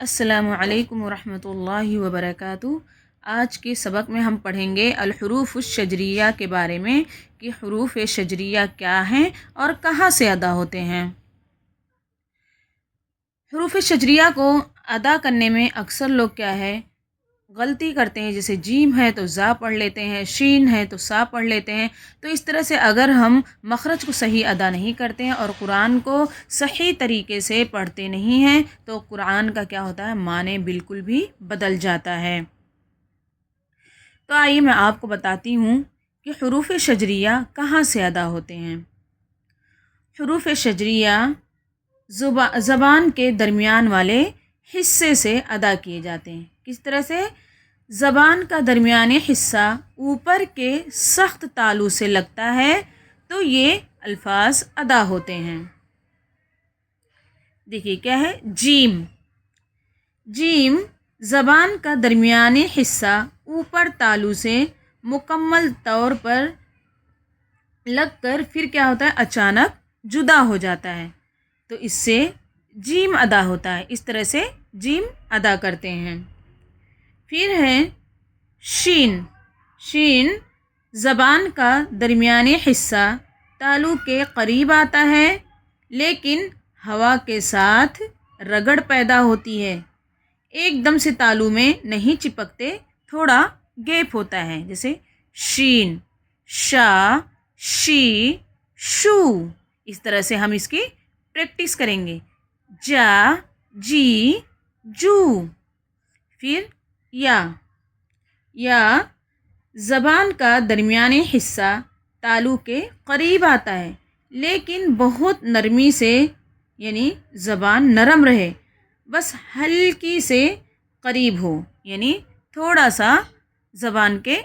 السلام علیکم ورحمۃ اللہ وبرکاتہ۔ آج کے سبق میں ہم پڑھیں گے الحروف الشجریہ کے بارے میں کہ حروف شجریہ کیا ہیں اور کہاں سے ادا ہوتے ہیں۔ حروف شجریہ کو ادا کرنے میں اکثر لوگ کیا ہے غلطی کرتے ہیں، جیسے جیم ہے تو زا پڑھ لیتے ہیں، شین ہے تو سا پڑھ لیتے ہیں۔ تو اس طرح سے اگر ہم مخرج کو صحیح ادا نہیں کرتے ہیں اور قرآن کو صحیح طریقے سے پڑھتے نہیں ہیں تو قرآن کا کیا ہوتا ہے، معنی بالکل بھی بدل جاتا ہے۔ تو آئیے میں آپ کو بتاتی ہوں کہ حروف شجریہ کہاں سے ادا ہوتے ہیں۔ حروف شجریہ زبان کے درمیان والے حصے سے ادا کیے جاتے ہیں۔ کس طرح سے؟ زبان کا درمیانی حصہ اوپر کے سخت تالو سے لگتا ہے تو یہ الفاظ ادا ہوتے ہیں۔ دیکھیے کیا ہے، جیم۔ جیم زبان کا درمیانی حصہ اوپر تالو سے مکمل طور پر لگ کر پھر کیا ہوتا ہے، اچانک جدا ہو جاتا ہے تو اس سے جیم ادا ہوتا ہے۔ اس طرح سے جیم ادا کرتے ہیں۔ پھر ہے شین۔ شین زبان کا درمیانی حصہ تالو کے قریب آتا ہے لیکن ہوا کے ساتھ رگڑ پیدا ہوتی ہے، ایک دم سے تالو میں نہیں چپکتے، تھوڑا گیپ ہوتا ہے، جیسے شین، شا، شی، شو۔ اس طرح سے ہم اس کی پریکٹس کریں گے۔ جا، جی، جو۔ پھر یا۔ یا زبان کا درمیانی حصہ تالو کے قریب آتا ہے لیکن بہت نرمی سے، یعنی زبان نرم رہے، بس ہلکی سے قریب ہو، یعنی تھوڑا سا زبان کے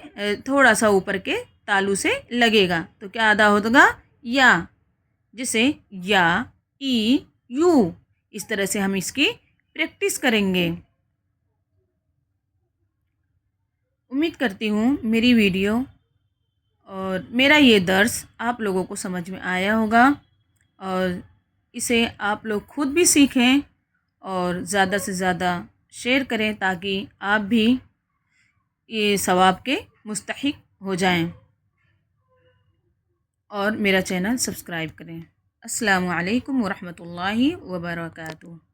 تھوڑا سا اوپر کے تالو سے لگے گا تو کیا ادا ہوگا، یا۔ جیسے یا، ای، یو۔ اس طرح سے ہم اس کی پریکٹس کریں گے۔ امید کرتی ہوں میری ویڈیو اور میرا یہ درس آپ لوگوں کو سمجھ میں آیا ہوگا اور اسے آپ لوگ خود بھی سیکھیں اور زیادہ سے زیادہ شیئر کریں تاکہ آپ بھی یہ ثواب کے مستحق ہو جائیں اور میرا چینل سبسکرائب کریں۔ السلام علیکم ورحمۃ اللہ وبرکاتہ۔